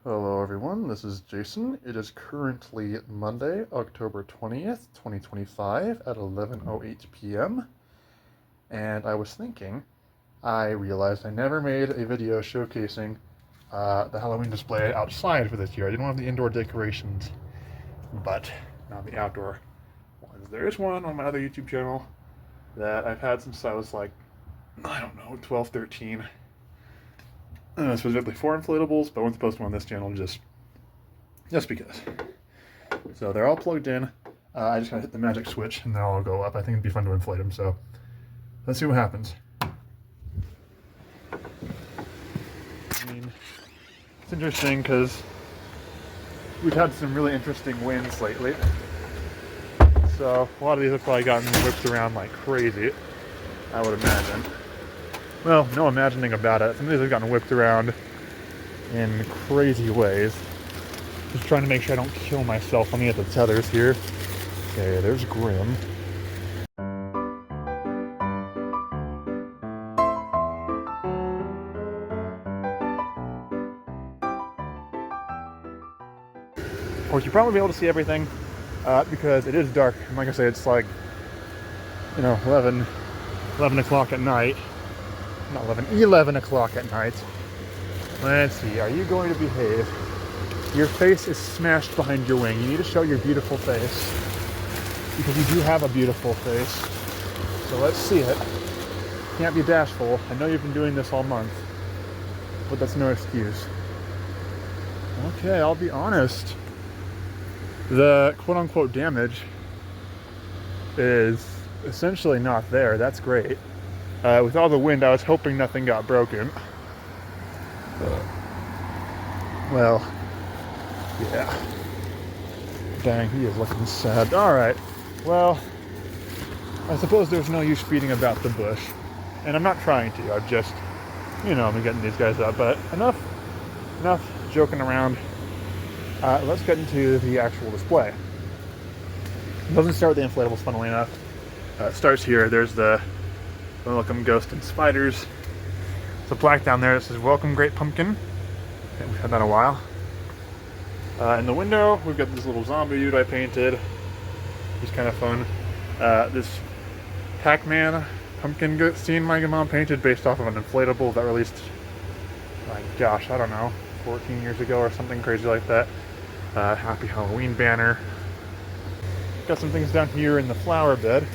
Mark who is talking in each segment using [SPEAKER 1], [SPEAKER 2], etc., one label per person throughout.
[SPEAKER 1] Hello everyone, this is Jason. It is currently Monday, October 20th, 2025 at 11:08 p.m. And I was thinking, I realized I never made a video showcasing the Halloween display outside for this year. I didn't have the indoor decorations, but not the outdoor ones. There is one on my other YouTube channel that I've had since I was like, I don't know, 12, 13. Specifically for inflatables, but I wanted to post one on this channel just because. So they're all plugged in. I just gotta hit the magic switch and they'll all go up. I think it'd be fun to inflate them, so let's see what happens. I mean, it's interesting because we've had some really interesting winds lately. So a lot of these have probably gotten whipped around like crazy, I would imagine. Well, no imagining about it. Some of these have gotten whipped around in crazy ways. Just trying to make sure I don't kill myself on the tethers here. Okay, there's Grim. Of course, you'll probably be able to see everything because it is dark. And like I say, it's like, 11 o'clock at night. Not 11 o'clock at night. Let's see, are you going to behave? Your face is smashed behind your wing. You need to show your beautiful face. Because you do have a beautiful face. So let's see it. Can't be bashful. I know you've been doing this all month. But that's no excuse. Okay, I'll be honest. The quote-unquote damage is essentially not there. That's great. With all the wind, I was hoping nothing got broken. Well, yeah. Dang, he is looking sad. Alright, well, I suppose there's no use beating about the bush. And I'm not trying to, I've just, I'm getting these guys up. But enough joking around. Let's get into the actual display. It doesn't start with the inflatables, funnily enough. It starts here. There's the Welcome Ghost and Spiders. There's a plaque down there that says Welcome Great Pumpkin. And we've had that a while. In the window, we've got this little zombie dude I painted, which is kind of fun. This Pac-Man pumpkin scene my mom painted based off of an inflatable that released, my gosh, I don't know, 14 years ago or something crazy like that. Happy Halloween banner. Got some things down here in the flower bed.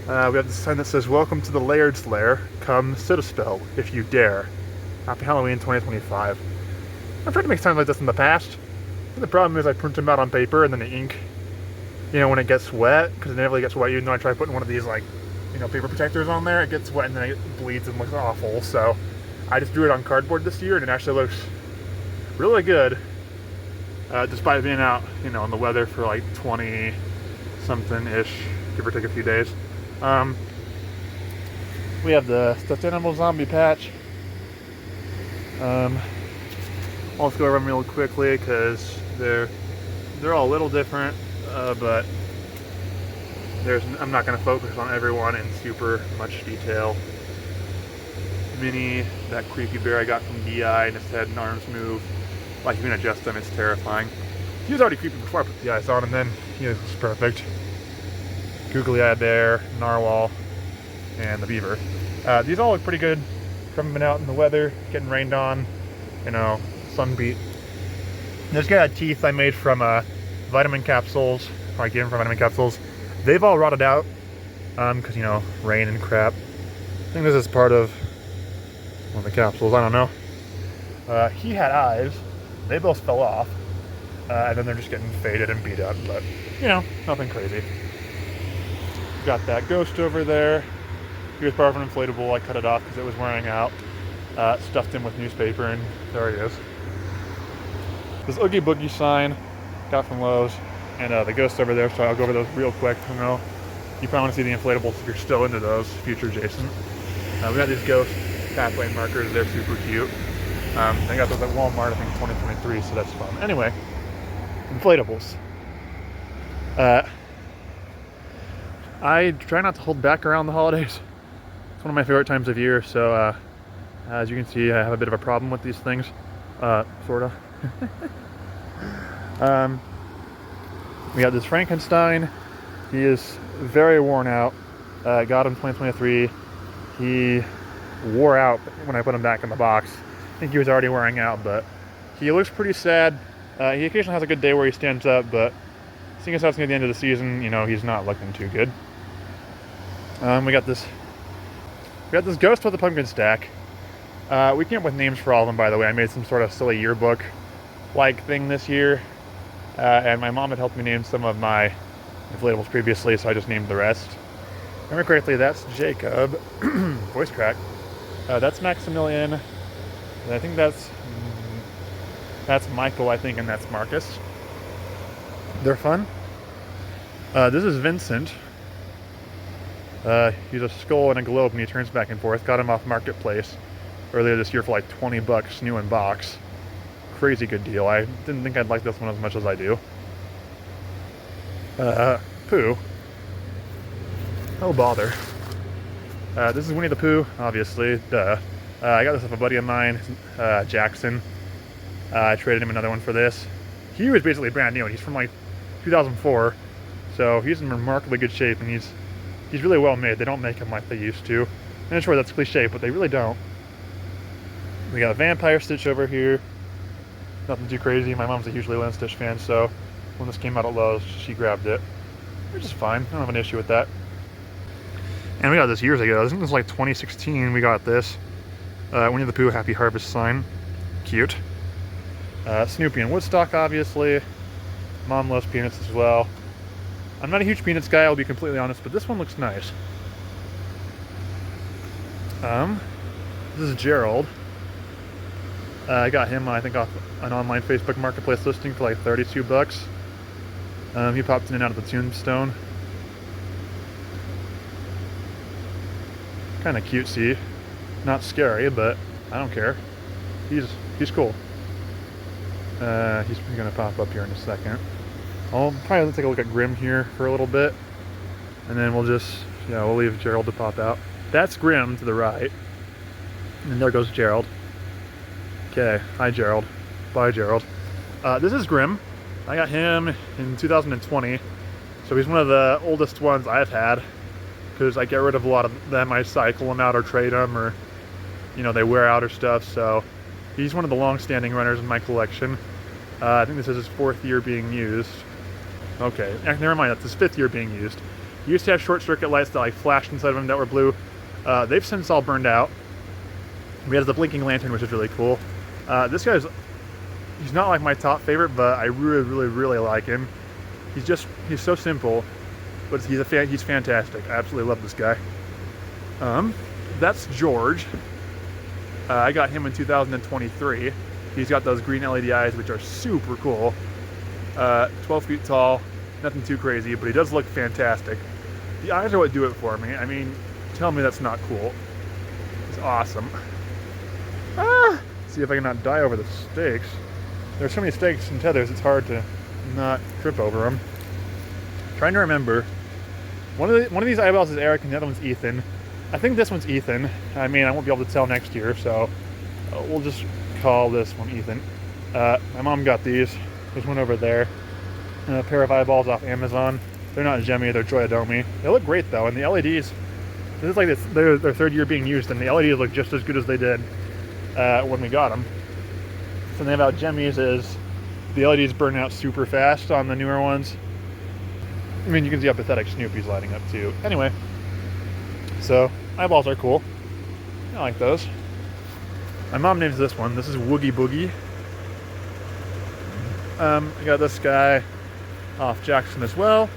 [SPEAKER 1] We have this sign that says, Welcome to the Laird's Lair. Come sit a spell, if you dare. Happy Halloween 2025. I've tried to make signs like this in the past. But the problem is I print them out on paper and then the ink, when it gets wet, because it never really gets wet, even though I try putting one of these, paper protectors on there, it gets wet and then it bleeds and looks awful. So I just drew it on cardboard this year and it actually looks really good, despite being out, in the weather for like 20-something-ish, give or take a few days. We have the stuffed animal zombie patch. I'll just go over them real quickly because they're all a little different, but I'm not going to focus on everyone in super much detail. Minnie, that creepy bear I got from DI, and his head and arms move like you can adjust them. It's terrifying. He was already creepy before I put the eyes on him, then he was perfect. Googly-eyed bear, narwhal, and the beaver. These all look pretty good from being out in the weather, getting rained on, sun beat. This guy had teeth I made from vitamin capsules, or I gave him from vitamin capsules. They've all rotted out, because, rain and crap. I think this is part of one of the capsules, I don't know. He had eyes, they both fell off, and then they're just getting faded and beat up, but, nothing crazy. Got that ghost over there. He was part of an inflatable. I cut it off because it was wearing out. Stuffed him with newspaper, and there he is. This Oogie Boogie sign got from Lowe's, and the ghost over there, so I'll go over those real quick. You probably want to see the inflatables if you're still into those, future Jason. We got these ghost pathway markers. They're super cute. I got those at Walmart, I think 2023, so that's fun. Anyway, inflatables. I try not to hold back around the holidays. It's one of my favorite times of year, so as you can see, I have a bit of a problem with these things, sorta. We got this Frankenstein. He is very worn out. Got him 2023. He wore out when I put him back in the box. I think he was already wearing out, but he looks pretty sad. He occasionally has a good day where he stands up, but seeing as how it's near the end of the season, you know, he's not looking too good. We got this ghost with a pumpkin stack. We came up with names for all of them, by the way. I made some sort of silly yearbook-like thing this year, and my mom had helped me name some of my inflatables previously, so I just named the rest. Remember correctly, that's Jacob. Voice crack. That's Maximilian. And I think that's Michael, I think, and that's Marcus. They're fun. This is Vincent. He's a skull and a globe, and he turns back and forth. Got him off Marketplace earlier this year for like 20 bucks, new in box. Crazy good deal. I didn't think I'd like this one as much as I do. Pooh. Oh bother. This is Winnie the Pooh, obviously, duh. I got this off a buddy of mine, Jackson. I traded him another one for this. He was basically brand new, and he's from like 2004, so he's in remarkably good shape, and he's really well made. They don't make him like they used to. And I'm sure that's cliche, but they really don't. We got a Vampire Stitch over here. Nothing too crazy. My mom's a huge Lilo and Stitch fan, so when this came out at Lowe's, she grabbed it, which is fine. I don't have an issue with that. And we got this years ago. I think it was like 2016 we got this. Winnie the Pooh Happy Harvest sign. Cute. Snoopy and Woodstock, obviously. Mom loves peanuts as well. I'm not a huge peanuts guy, I'll be completely honest, but this one looks nice. This is Gerald. I got him, I think, off an online Facebook Marketplace listing for like 32 bucks. He popped in and out of the tombstone. Kind of cutesy. Not scary, but I don't care. He's cool. He's gonna pop up here in a second. I'll probably take a look at Grim here for a little bit, and then we'll leave Gerald to pop out. That's Grim to the right, and there goes Gerald. Okay, hi Gerald. Bye Gerald. This is Grim. I got him in 2020, so he's one of the oldest ones I've had, because I get rid of a lot of them. I cycle them out or trade them, or they wear out or stuff, so he's one of the long-standing runners in my collection. I think this is his 4th year being used. Okay, never mind, that's his 5th year being used. He used to have short circuit lights that like flashed inside of him that were blue. They've since all burned out. We have the blinking lantern, which is really cool. This guy's, he's not like my top favorite, but I really like him. He's so simple, but he's fantastic. I absolutely love this guy. That's George. I got him in 2023. He's got those green LED eyes, which are super cool. 12 feet tall, nothing too crazy, but he does look fantastic. The eyes are what do it for me. I mean, tell me that's not cool. It's awesome. See if I can not die over the stakes. There's so many stakes and tethers, it's hard to not trip over them. Trying to remember. One of these eyeballs is Eric, and the other one's Ethan. I think this one's Ethan. I mean, I won't be able to tell next year, so we'll just call this one Ethan. My mom got these. There's one over there. A pair of eyeballs off Amazon. They're not Gemmy, they're Joyadomi. They look great though, and the LEDs, this is like their 3rd year being used, and the LEDs look just as good as they did when we got them. So the thing about Gemmys is the LEDs burn out super fast on the newer ones. I mean, you can see how pathetic Snoopy's lighting up too. Anyway, so eyeballs are cool. I like those. My mom names this one. This is Woogie Boogie. I got this guy off Jackson as well.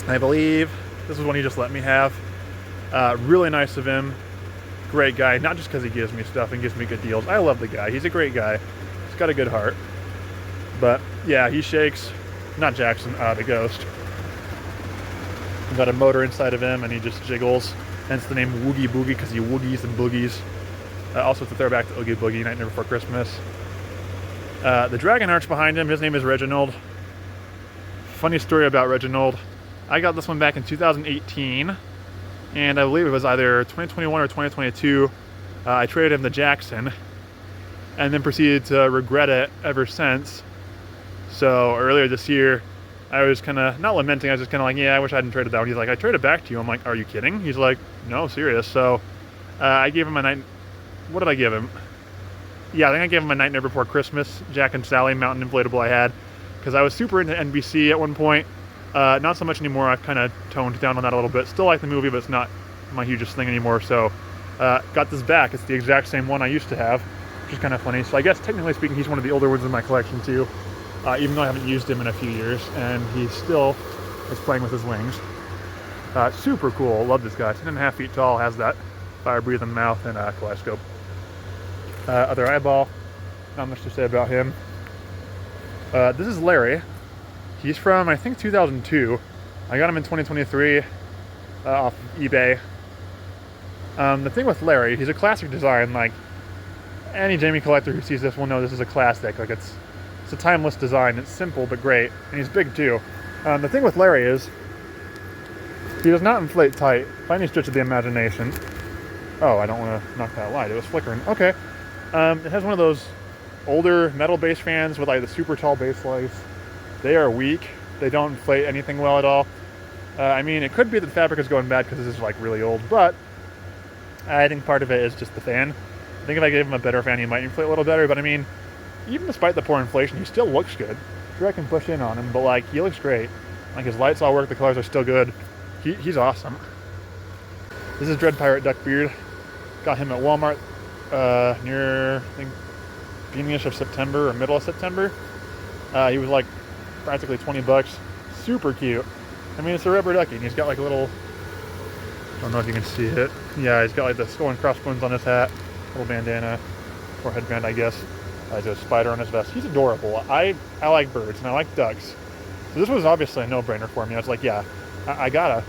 [SPEAKER 1] I believe this is one he just let me have. Really nice of him. Great guy. Not just because he gives me stuff and gives me good deals. I love the guy. He's a great guy. He's got a good heart. But yeah, he shakes. Not Jackson, the ghost. He's got a motor inside of him and he just jiggles. Hence the name Woogie Boogie, because he woogies and boogies. Also, it's a throwback to Oogie Boogie, Nightmare Before Christmas. The dragon arch behind him, his name is Reginald. Funny story about Reginald. I got this one back in 2018, and I believe it was either 2021 or 2022. I traded him to Jackson. and then proceeded to regret it ever since. So earlier this year, I was kind of, not lamenting, I was just kind of like, yeah, I wish I hadn't traded that one. He's like, I traded back to you. I'm like, are you kidding? He's like, no, serious. So I gave him a night, what did I give him? Yeah, I think I gave him a Nightmare Before Christmas Jack and Sally mountain inflatable I had, because I was super into NBC at one point. Not so much anymore. I've kind of toned down on that a little bit. Still like the movie, but it's not my hugest thing anymore. So got this back. It's the exact same one I used to have, which is kind of funny. So I guess technically speaking, he's one of the older ones in my collection too, even though I haven't used him in a few years, and he still is playing with his wings. Super cool. Love this guy. 10.5 feet tall. Has that fire-breathing mouth and kaleidoscope. Other eyeball. Not much to say about him. This is Larry. He's from, I think, 2002. I got him in 2023 off of eBay. The thing with Larry, he's a classic design. Like, any Jamie collector who sees this will know this is a classic. Like, it's a timeless design. It's simple but great, and he's big too. The thing with Larry is he does not inflate tight by any stretch of the imagination. Oh, I don't want to knock that light. It was flickering. Okay. It has one of those older metal bass fans with like the super tall bass lights. They are weak. They don't inflate anything well at all. I mean, it could be that the fabric is going bad because this is like really old, but I think part of it is just the fan. I think if I gave him a better fan, he might inflate a little better, but I mean, even despite the poor inflation, he still looks good. Sure, I can push in on him, but like, he looks great. Like, his lights all work, the colors are still good. He's awesome. This is Dread Pirate Duckbeard. Got him at Walmart near, I think, beginning-ish of September or middle of September. He was like practically 20 bucks. Super cute. I mean, it's a rubber ducky, and he's got like a little, I don't know if you can see it. Yeah, he's got like the skull and crossbones on his hat, little bandana, or headband, I guess. He's got a spider on his vest. He's adorable. I like birds, and I like ducks. So this was obviously a no-brainer for me. I was like, yeah, I gotta.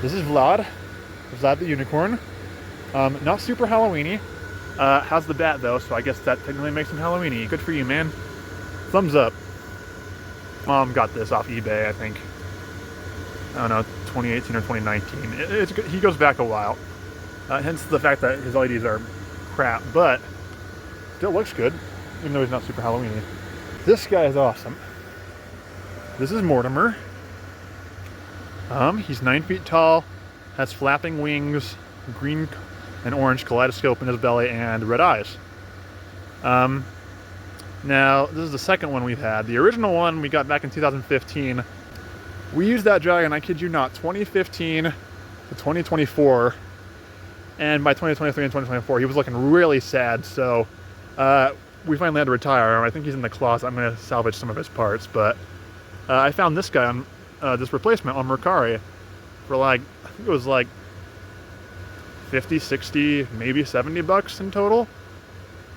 [SPEAKER 1] This is Vlad the unicorn. Not super Halloween-y. How's the bat though? So I guess that technically makes him Halloween-y. Good for you, man. Thumbs up. Mom got this off eBay, I think. I don't know, 2018 or 2019. He goes back a while. Hence the fact that his LEDs are crap, but still looks good, even though he's not super Halloween-y. This guy is awesome. This is Mortimer. He's 9 feet tall, has flapping wings, green and orange kaleidoscope in his belly, and red eyes. Now, this is the second one we've had. The original one we got back in 2015. We used that dragon, I kid you not, 2015 to 2024. And by 2023 and 2024, he was looking really sad, so we finally had to retire him. I think he's in the closet. I'm going to salvage some of his parts, but I found this guy on this replacement on Mercari for like, I think it was like 50, 60, maybe 70 bucks in total.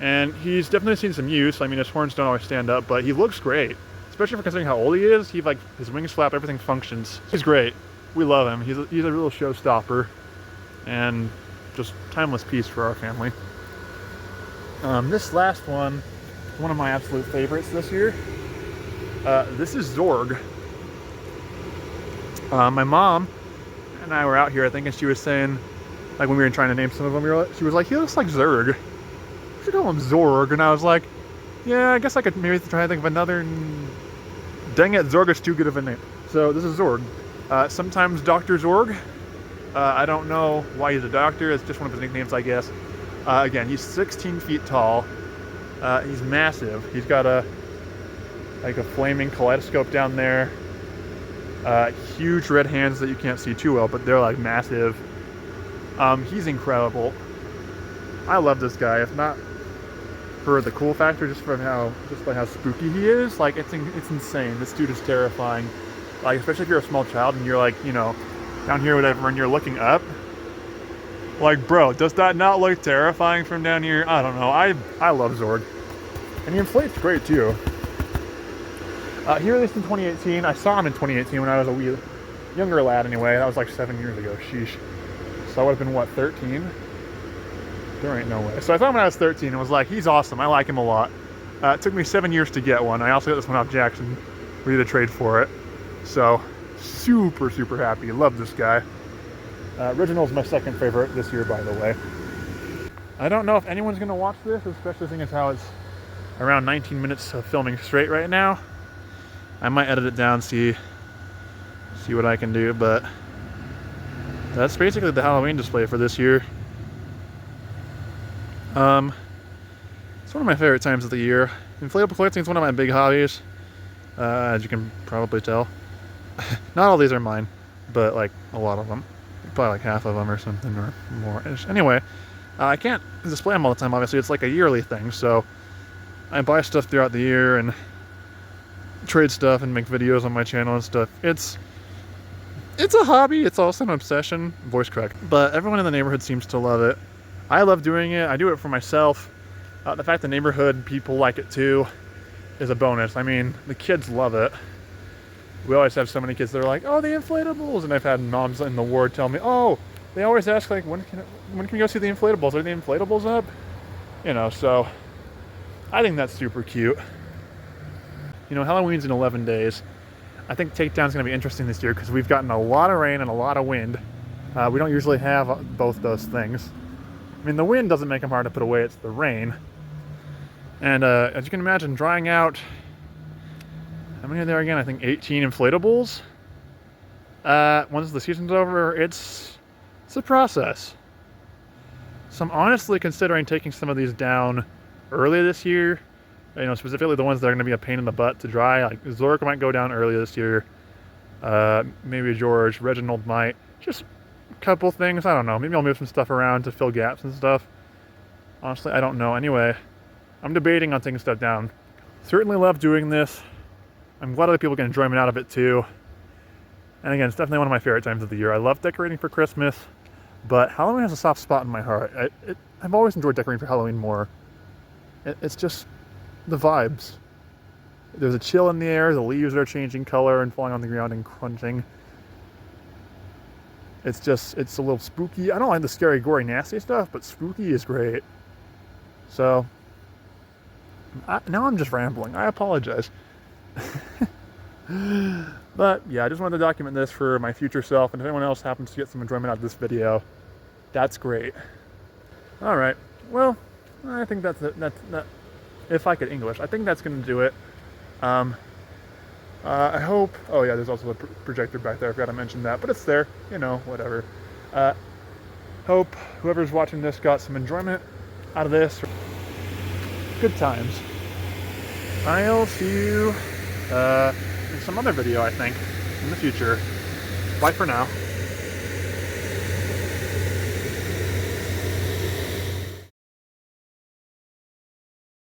[SPEAKER 1] And he's definitely seen some use. I mean, his horns don't always stand up, but he looks great. Especially for considering how old he is. He, like, his wings flap, everything functions. He's great. We love him. He's a real showstopper. And just timeless piece for our family. This last one is one of my absolute favorites this year. This is Zorg. My mom and I were out here, I think, and she was saying, like, when we were trying to name some of them, she was like, he looks like Zurg. We should call him Zorg. And I was like, yeah, I guess I could maybe try to think of another. Dang it, Zorg is too good of a name. So this is Zorg. Sometimes Dr. Zorg. I don't know why he's a doctor. It's just one of his nicknames, I guess. Again, he's 16 feet tall. He's massive. He's got a flaming kaleidoscope down there. Huge red hands that you can't see too well, but they're like massive. He's incredible. I love this guy. If not for the cool factor, just by how spooky he is, like it's insane. This dude is terrifying. Like, especially if you're a small child and you're like, you know, down here or whatever, and you're looking up. Like, bro, does that not look terrifying from down here? I don't know. I love Zorg, and he inflates great too. He released in 2018. I saw him in 2018 when I was a younger lad. Anyway, that was like 7 years ago. Sheesh. So I would have been what, 13? There ain't no way. So I thought when I was 13, and was like, he's awesome. I like him a lot. It took me 7 years to get one. I also got this one off Jackson. We did a trade for it. So super, super happy. Love this guy. Original's my second favorite this year, by the way. I don't know if anyone's gonna watch this, especially seeing as how it's around 19 minutes of filming straight right now. I might edit it down, see what I can do, but that's basically the Halloween display for this year. It's one of my favorite times of the year. Inflatable collecting is one of my big hobbies, as you can probably tell. Not all these are mine, but like a lot of them. Probably like half of them or something, or more. Anyway, I can't display them all the time, obviously. It's like a yearly thing, so I buy stuff throughout the year and trade stuff and make videos on my channel and stuff. It's a hobby. It's also an obsession. Voice crack. But everyone in the neighborhood seems to love it. I love doing it. I do it for myself. The fact the neighborhood people like it too is a bonus. I mean, the kids love it. We always have so many kids that are like, oh, the inflatables. And I've had moms in the ward tell me, oh, they always ask, like, when can we go see the inflatables? Are the inflatables up? You know, so I think that's super cute. You know, Halloween's in 11 days. I think takedown's going to be interesting this year because we've gotten a lot of rain and a lot of wind. We don't usually have both those things. I mean, the wind doesn't make them hard to put away, it's the rain. And as you can imagine, drying out, how many are there again? I think 18 inflatables. Once the season's over, it's a process. So I'm honestly considering taking some of these down early this year. You know, specifically the ones that are going to be a pain in the butt to dry. Like Zork might go down early this year. Maybe George, Reginald might. Just a couple things. I don't know. Maybe I'll move some stuff around to fill gaps and stuff. Honestly, I don't know. Anyway, I'm debating on taking stuff down. Certainly love doing this. I'm glad other people get enjoyment out of it too. And again, it's definitely one of my favorite times of the year. I love decorating for Christmas, but Halloween has a soft spot in my heart. I've always enjoyed decorating for Halloween more. It's just the vibes. There's a chill in the air, the leaves are changing color and falling on the ground and crunching. It's a little spooky. I don't like the scary, gory, nasty stuff, but spooky is great. So, now I'm just rambling. I apologize. But yeah, I just wanted to document this for my future self, and if anyone else happens to get some enjoyment out of this video, that's great. Alright, well, I think that's if I could English, I think that's going to do it. I hope, oh yeah, there's also a projector back there, I forgot to mention that, but it's there, you know, whatever. Hope whoever's watching this got some enjoyment out of this. Good times. I'll see you in some other video, I think, in the future. Bye for now.